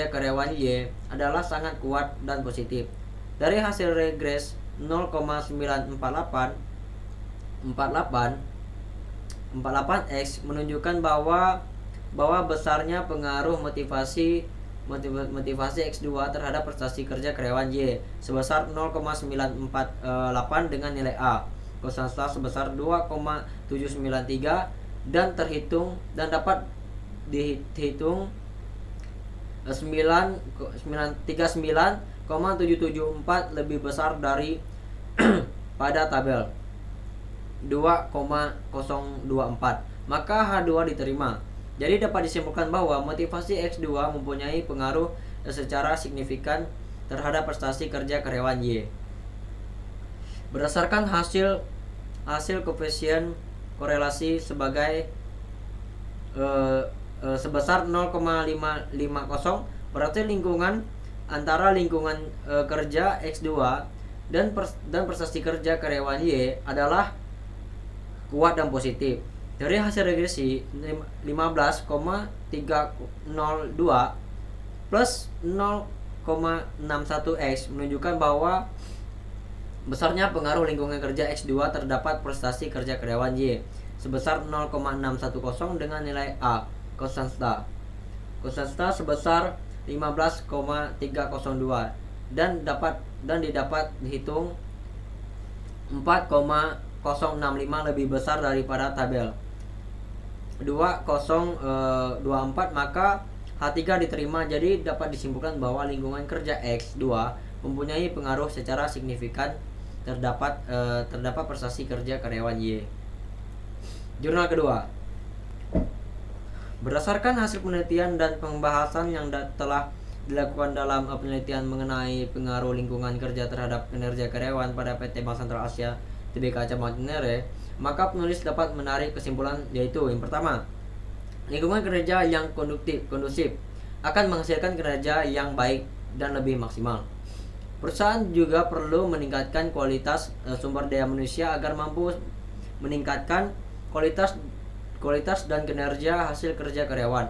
karyawan Y adalah sangat kuat dan positif. Dari hasil regres 0,948X menunjukkan bahwa besarnya pengaruh motivasi X2 terhadap prestasi kerja karyawan Y sebesar 0,948 dengan nilai A konstanta sebesar 2,793 dan dapat dihitung 39,774 lebih besar dari pada tabel 2,024, maka H2 diterima. Jadi dapat disimpulkan bahwa motivasi X2 mempunyai pengaruh secara signifikan terhadap prestasi kerja karyawan Y. Berdasarkan hasil koefisien korelasi sebesar 0,550, berarti antara lingkungan kerja X2 dan prestasi kerja karyawan Y adalah kuat dan positif. Dari hasil regresi 15,302 plus 0,61X menunjukkan bahwa besarnya pengaruh lingkungan kerja X2 terdapat prestasi kerja karyawan Y sebesar 0,610 dengan nilai A konstanta sebesar 15,302 dan didapat dihitung 4,065 lebih besar daripada tabel 2024, maka H3 diterima. Jadi dapat disimpulkan bahwa lingkungan kerja X2 mempunyai pengaruh secara signifikan terdapat prestasi kerja karyawan Y. Jurnal kedua. Berdasarkan hasil penelitian dan pembahasan yang telah dilakukan dalam penelitian mengenai pengaruh lingkungan kerja terhadap kinerja karyawan pada PT Bank Sentral Asia Tbk cabang Cinere, maka penulis dapat menarik kesimpulan, yaitu yang pertama, lingkungan kerja yang kondusif akan menghasilkan kinerja yang baik dan lebih maksimal. Perusahaan juga perlu meningkatkan kualitas sumber daya manusia agar mampu meningkatkan kualitas dan kinerja hasil kerja karyawan.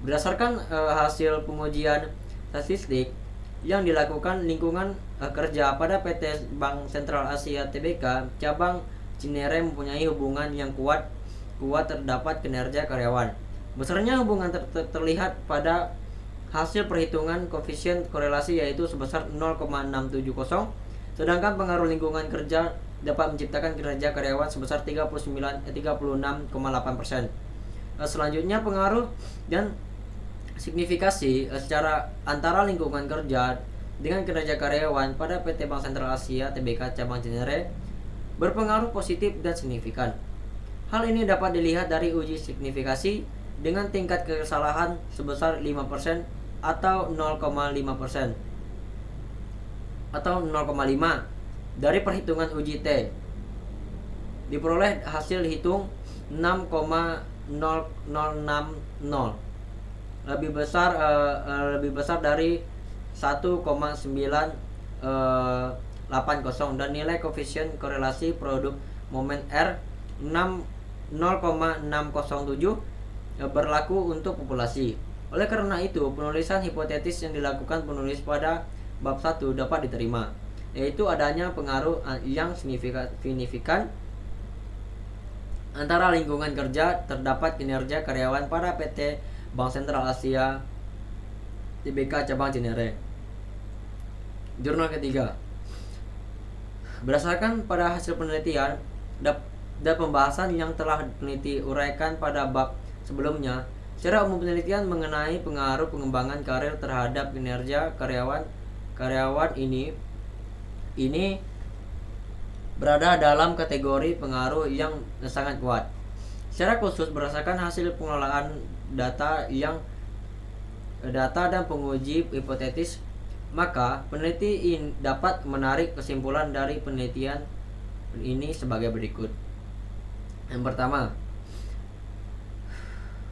Berdasarkan hasil pengujian statistik yang dilakukan lingkungan kerja pada PT Bank Sentral Asia Tbk cabang Cinere mempunyai hubungan yang kuat terdapat kinerja karyawan. Besarnya hubungan terlihat pada hasil perhitungan koefisien korelasi yaitu sebesar 0,670, sedangkan pengaruh lingkungan kerja dapat menciptakan kinerja karyawan sebesar 36,8%. Selanjutnya pengaruh dan signifikasi secara antara lingkungan kerja dengan kinerja karyawan pada PT Bank Sentral Asia Tbk cabang Cinere berpengaruh positif dan signifikan. Hal ini dapat dilihat dari uji signifikasi dengan tingkat kesalahan sebesar 5% atau 0,5% atau 0,5 dari perhitungan uji T. Diperoleh hasil hitung 6,0060, lebih besar dari 1,980 dan nilai koefisien korelasi produk momen R 0,607 berlaku untuk populasi. Oleh karena itu, penulisan hipotetis yang dilakukan penulis pada bab 1 dapat diterima, yaitu adanya pengaruh yang signifikan antara lingkungan kerja terdapat kinerja karyawan pada PT Bank Sentral Asia Tbk cabang Cinere. Jurnal ketiga. Berdasarkan pada hasil penelitian dan pembahasan yang telah peneliti uraikan pada bab sebelumnya, secara umum penelitian mengenai pengaruh pengembangan karir terhadap kinerja karyawan ini berada dalam kategori pengaruh yang sangat kuat. Secara khusus berdasarkan hasil pengelolaan data dan penguji hipotetis, maka peneliti dapat menarik kesimpulan dari penelitian ini sebagai berikut. Yang pertama,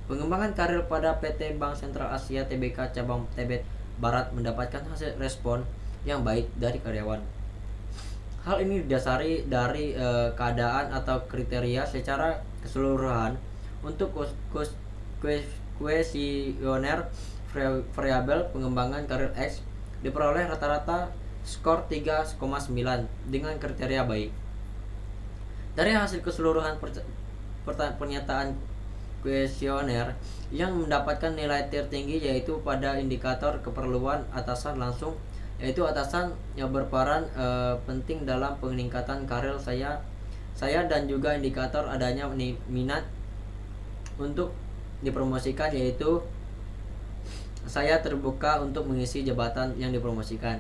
pengembangan karir pada PT Bank Sentral Asia Tbk cabang Tibet Barat mendapatkan hasil respon yang baik dari karyawan. Hal ini didasari dari keadaan atau kriteria secara keseluruhan. Untuk kuesioner variabel pengembangan karir X diperoleh rata-rata skor 3,9 dengan kriteria baik. Dari hasil keseluruhan pernyataan kuesioner yang mendapatkan nilai tertinggi yaitu pada indikator keperluan atasan langsung, yaitu atasan yang berperan penting dalam peningkatan karir saya dan juga indikator adanya minat untuk dipromosikan, yaitu saya terbuka untuk mengisi jabatan yang dipromosikan.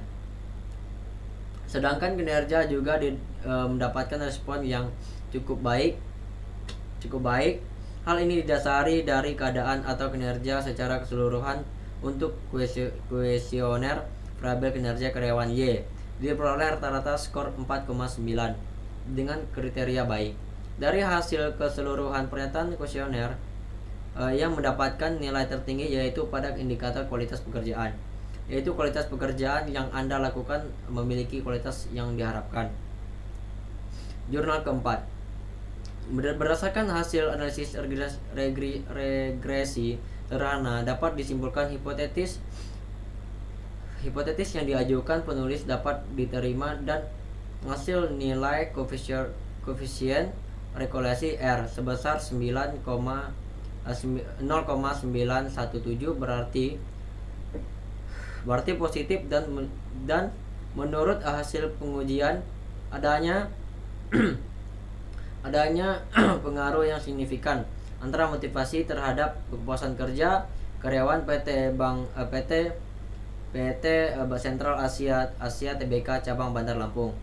Sedangkan kinerja juga mendapatkan respon yang cukup baik. Hal ini didasari dari keadaan atau kinerja secara keseluruhan. Untuk kuesioner variabel kinerja karyawan Y diperoleh rata-rata skor 4,9 dengan kriteria baik. Dari hasil keseluruhan pernyataan kuesioner yang mendapatkan nilai tertinggi yaitu pada indikator kualitas pekerjaan, yaitu kualitas pekerjaan yang Anda lakukan memiliki kualitas yang diharapkan. Jurnal keempat. Berdasarkan hasil analisis regresi sederhana dapat disimpulkan hipotetis yang diajukan penulis dapat diterima dan hasil nilai koefisien korelasi R sebesar 0,917 berarti positif dan menurut hasil pengujian adanya pengaruh yang signifikan antara motivasi terhadap kepuasan kerja karyawan PT Bank Sentral Asia Tbk cabang Bandar Lampung.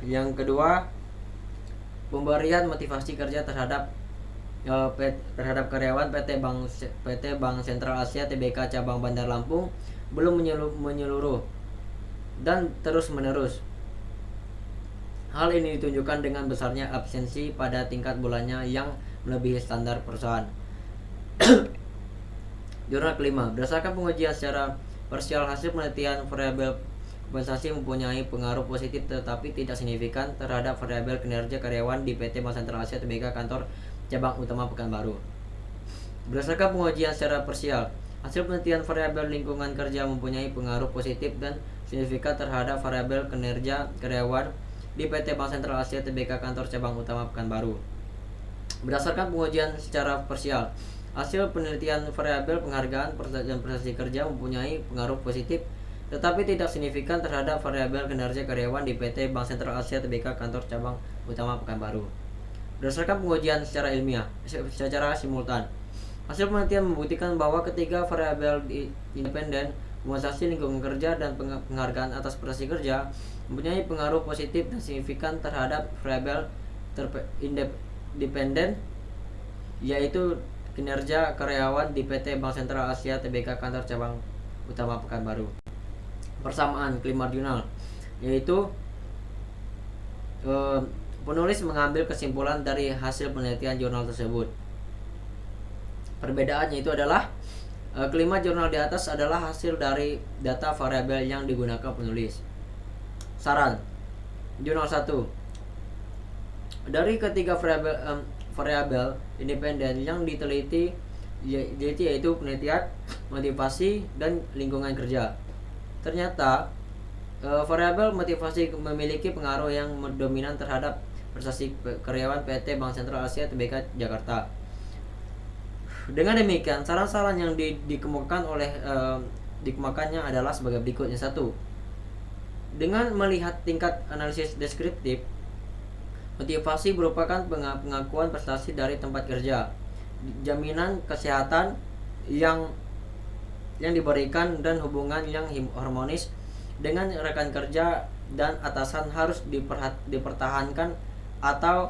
Yang kedua, pemberian motivasi kerja terhadap karyawan PT Bank Sentral Asia Tbk cabang Bandar Lampung belum menyeluruh dan terus-menerus. Hal ini ditunjukkan dengan besarnya absensi pada tingkat bulannya yang melebihi standar perusahaan. Jurnal kelima. Berdasarkan pengujian secara Parsial, hasil penelitian variabel kompensasi mempunyai pengaruh positif tetapi tidak signifikan terhadap variabel kinerja karyawan di PT Bank Sentral Asia Tbk Kantor Cabang Utama Pekanbaru. Berdasarkan pengujian secara parsial, hasil penelitian variabel lingkungan kerja mempunyai pengaruh positif dan signifikan terhadap variabel kinerja karyawan di PT Bank Sentral Asia Tbk Kantor Cabang Utama Pekanbaru. Berdasarkan pengujian secara parsial, hasil penelitian variabel penghargaan dan prestasi kerja mempunyai pengaruh positif tetapi tidak signifikan terhadap variabel kinerja karyawan di PT Bank Sentral Asia Tbk Kantor Cabang Utama Pekanbaru. Berdasarkan pengujian secara ilmiah, secara simultan, hasil penelitian membuktikan bahwa ketiga variabel independen, kompensasi lingkungan kerja dan penghargaan atas prestasi kerja mempunyai pengaruh positif dan signifikan terhadap variabel independen, yaitu kinerja karyawan di PT Bank Sentral Asia Tbk Kantor Cabang Utama Pekanbaru. Persamaan klaim marginal, yaitu penulis mengambil kesimpulan dari hasil penelitian jurnal tersebut. Perbedaannya itu adalah kelima jurnal di atas adalah hasil dari data variabel yang digunakan penulis. Saran jurnal 1, dari ketiga variabel independen yang diteliti yaitu penelitian, motivasi, dan lingkungan kerja. Ternyata variabel motivasi memiliki pengaruh yang dominan terhadap prestasi karyawan PT Bank Sentral Asia Tbk Jakarta. Dengan demikian, saran-saran yang dikemukakannya adalah sebagai berikutnya. 1. Dengan melihat tingkat analisis deskriptif, motivasi merupakan pengakuan prestasi dari tempat kerja, jaminan kesehatan yang diberikan, dan hubungan yang harmonis dengan rekan kerja dan atasan harus dipertahankan atau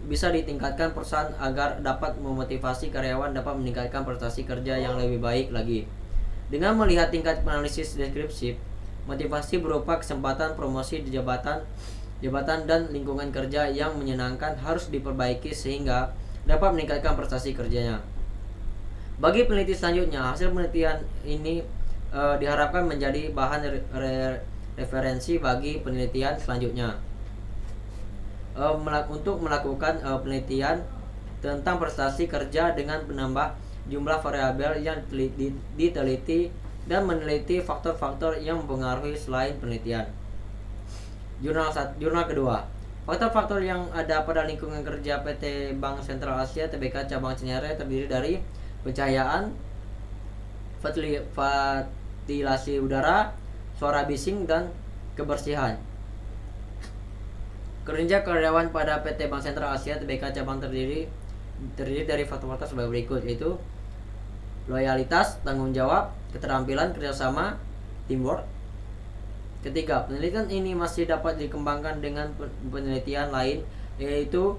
bisa ditingkatkan perusahaan agar dapat memotivasi karyawan dapat meningkatkan prestasi kerja yang lebih baik lagi. Dengan melihat tingkat analisis deskripsi, motivasi berupa kesempatan promosi di jabatan dan lingkungan kerja yang menyenangkan harus diperbaiki sehingga dapat meningkatkan prestasi kerjanya. Bagi peneliti selanjutnya, hasil penelitian ini diharapkan menjadi bahan referensi bagi penelitian selanjutnya. Untuk melakukan penelitian tentang prestasi kerja dengan menambah jumlah variabel yang diteliti dan meneliti faktor-faktor yang mempengaruhi selain penelitian. Jurnal kedua, faktor-faktor yang ada pada lingkungan kerja PT Bank Sentral Asia Tbk Cabang Cinere terdiri dari pencahayaan, ventilasi udara, suara bising, dan kebersihan. Kerja karyawan pada PT Bank Sentral Asia Tbk Cabang terdiri dari faktor-faktor sebagai berikut, yaitu loyalitas, tanggung jawab, keterampilan, kerjasama, teamwork. Ketiga, penelitian ini masih dapat dikembangkan dengan penelitian lain, yaitu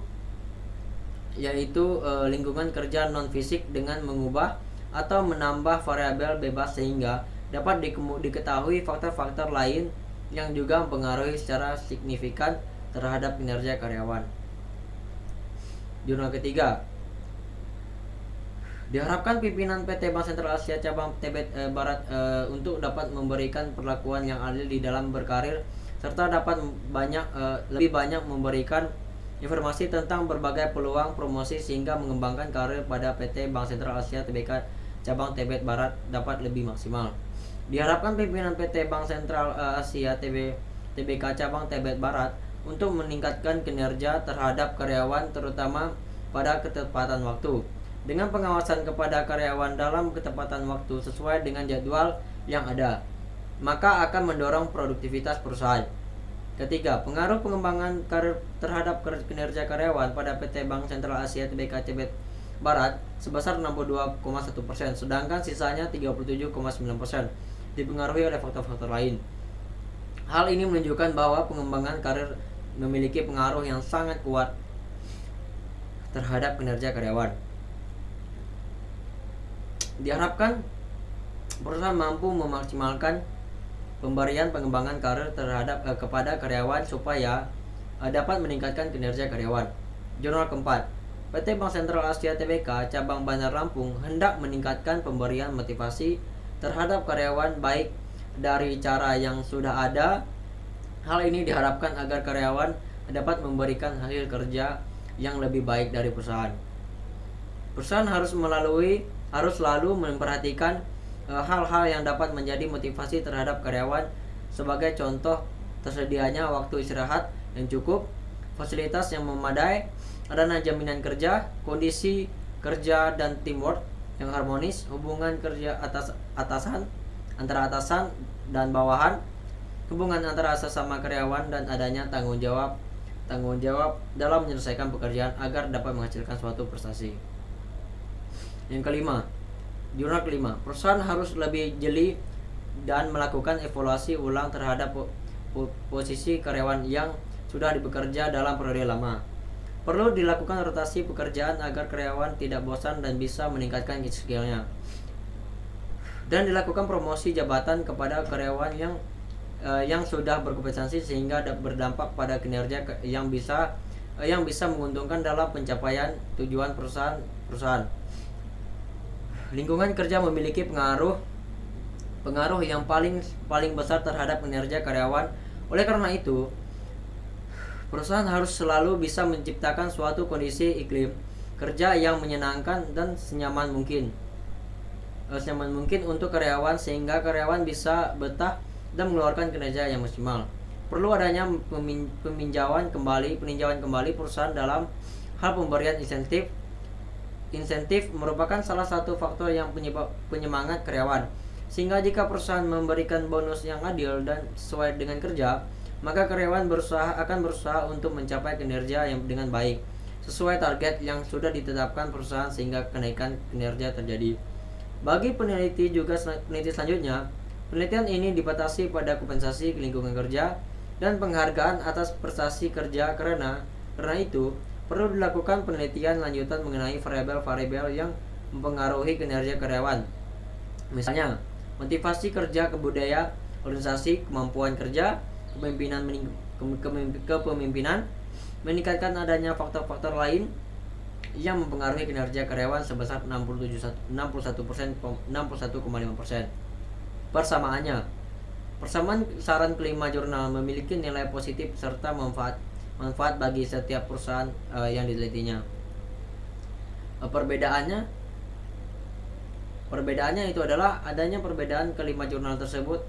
lingkungan kerja non-fisik dengan mengubah atau menambah variabel bebas sehingga dapat diketahui faktor-faktor lain yang juga mempengaruhi secara signifikan terhadap kinerja karyawan. Jurnal ketiga, diharapkan pimpinan PT Bank Sentral Asia Cabang Tibet Barat untuk dapat memberikan perlakuan yang adil di dalam berkarir serta dapat lebih banyak memberikan informasi tentang berbagai peluang promosi sehingga mengembangkan karir pada PT Bank Sentral Asia Tbk Cabang Tibet Barat dapat lebih maksimal. Diharapkan pimpinan PT Bank Sentral Asia Tbk Cabang Tibet Barat untuk meningkatkan kinerja terhadap karyawan terutama pada ketepatan waktu, dengan pengawasan kepada karyawan dalam ketepatan waktu sesuai dengan jadwal yang ada, maka akan mendorong produktivitas perusahaan. Ketiga, pengaruh pengembangan karir terhadap kinerja karyawan pada PT Bank Sentral Asia Tbk Tibet Barat sebesar 62,1%, sedangkan sisanya 37,9% dipengaruhi oleh faktor-faktor lain. Hal ini menunjukkan bahwa pengembangan karir memiliki pengaruh yang sangat kuat terhadap kinerja karyawan. Diharapkan perusahaan mampu memaksimalkan pemberian pengembangan karir kepada karyawan supaya dapat meningkatkan kinerja karyawan. Jurnal keempat, PT Bank Sentral Asia Tbk Cabang Bandar Lampung hendak meningkatkan pemberian motivasi terhadap karyawan baik dari cara yang sudah ada. Hal ini diharapkan agar karyawan dapat memberikan hasil kerja yang lebih baik dari perusahaan. Perusahaan harus selalu memperhatikan hal-hal yang dapat menjadi motivasi terhadap karyawan. Sebagai contoh, tersedianya waktu istirahat yang cukup, fasilitas yang memadai, adanya jaminan kerja, kondisi kerja dan teamwork yang harmonis, hubungan kerja antara atasan dan bawahan, hubungan antara sesama karyawan, dan adanya tanggung jawab dalam menyelesaikan pekerjaan agar dapat menghasilkan suatu prestasi. Yang kelima, jurnal kelima, perusahaan harus lebih jeli dan melakukan evaluasi ulang terhadap posisi karyawan yang sudah bekerja dalam periode lama. Perlu dilakukan rotasi pekerjaan agar karyawan tidak bosan dan bisa meningkatkan skill-nya. Dan dilakukan promosi jabatan kepada karyawan yang sudah berkompetensi sehingga berdampak pada kinerja yang bisa menguntungkan dalam pencapaian tujuan perusahaan. Lingkungan kerja memiliki pengaruh yang paling besar terhadap kinerja karyawan. Oleh karena itu, perusahaan harus selalu bisa menciptakan suatu kondisi iklim kerja yang menyenangkan dan senyaman mungkin untuk karyawan sehingga karyawan bisa betah dan mengeluarkan kinerja yang maksimal. Perlu adanya peninjauan kembali perusahaan dalam hal pemberian insentif. Insentif merupakan salah satu faktor yang penyemangat karyawan. Sehingga jika perusahaan memberikan bonus yang adil dan sesuai dengan kerja, maka karyawan akan berusaha untuk mencapai kinerja yang dengan baik sesuai target yang sudah ditetapkan perusahaan sehingga kenaikan kinerja terjadi. Bagi peneliti selanjutnya, penelitian ini dibatasi pada kompensasi lingkungan kerja dan penghargaan atas prestasi kerja. Karena itu perlu dilakukan penelitian lanjutan mengenai variabel-variabel yang mempengaruhi kinerja karyawan. Misalnya, motivasi kerja, kebudayaan organisasi, kemampuan kerja, kepemimpinan, meningkatkan adanya faktor-faktor lain yang mempengaruhi kinerja karyawan sebesar 61,5%. Persamaan saran kelima jurnal memiliki nilai positif serta manfaat bagi setiap perusahaan yang ditelitinya. Perbedaannya itu adalah adanya perbedaan kelima jurnal tersebut.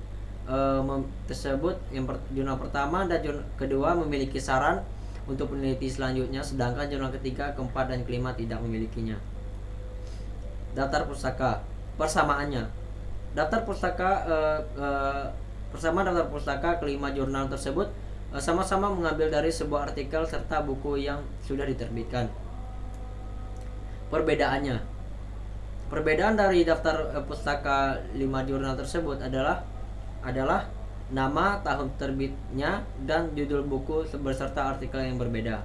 Jurnal pertama dan jurnal kedua memiliki saran untuk peneliti selanjutnya, sedangkan jurnal ketiga, keempat, dan kelima tidak memilikinya. Daftar pustaka. Persamaannya, persamaan daftar pustaka kelima jurnal tersebut sama-sama mengambil dari sebuah artikel serta buku yang sudah diterbitkan. Perbedaan dari daftar pustaka 5 jurnal tersebut adalah nama, tahun terbitnya, dan judul buku beserta artikel yang berbeda.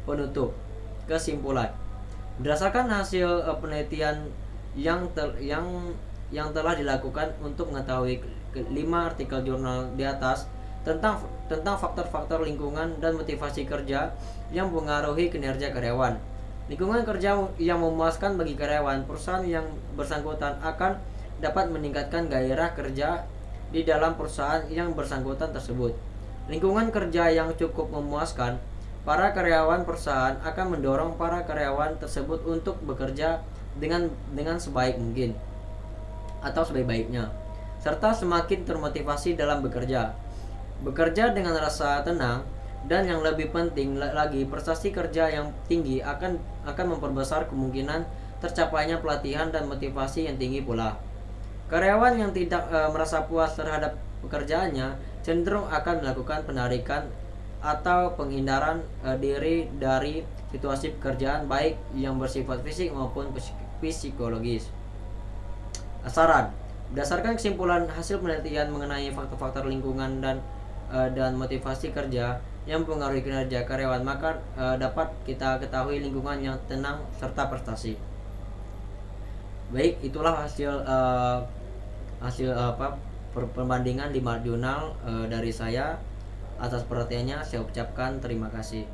Penutup. Kesimpulan. Berdasarkan hasil penelitian yang telah dilakukan untuk mengetahui 5 artikel jurnal di atas tentang faktor-faktor lingkungan dan motivasi kerja yang mempengaruhi kinerja karyawan. Lingkungan kerja yang memuaskan bagi karyawan, perusahaan yang bersangkutan akan dapat meningkatkan gairah kerja di dalam perusahaan yang bersangkutan tersebut. Lingkungan kerja yang cukup memuaskan para karyawan, perusahaan akan mendorong para karyawan tersebut untuk bekerja dengan sebaik mungkin atau sebaik-baiknya, serta semakin termotivasi dalam bekerja dengan rasa tenang. Dan yang lebih penting lagi, prestasi kerja yang tinggi akan memperbesar kemungkinan tercapainya pelatihan dan motivasi yang tinggi pula. Karyawan yang tidak merasa puas terhadap pekerjaannya cenderung akan melakukan penarikan atau penghindaran diri dari situasi pekerjaan, baik yang bersifat fisik maupun psikologis. Saran. Berdasarkan kesimpulan hasil penelitian mengenai faktor-faktor lingkungan dan motivasi kerja yang mempengaruhi kinerja karyawan, maka dapat kita ketahui lingkungan yang tenang serta prestasi. Baik, itulah hasil perbandingan 5 jurnal dari saya. Atas perhatiannya saya ucapkan terima kasih.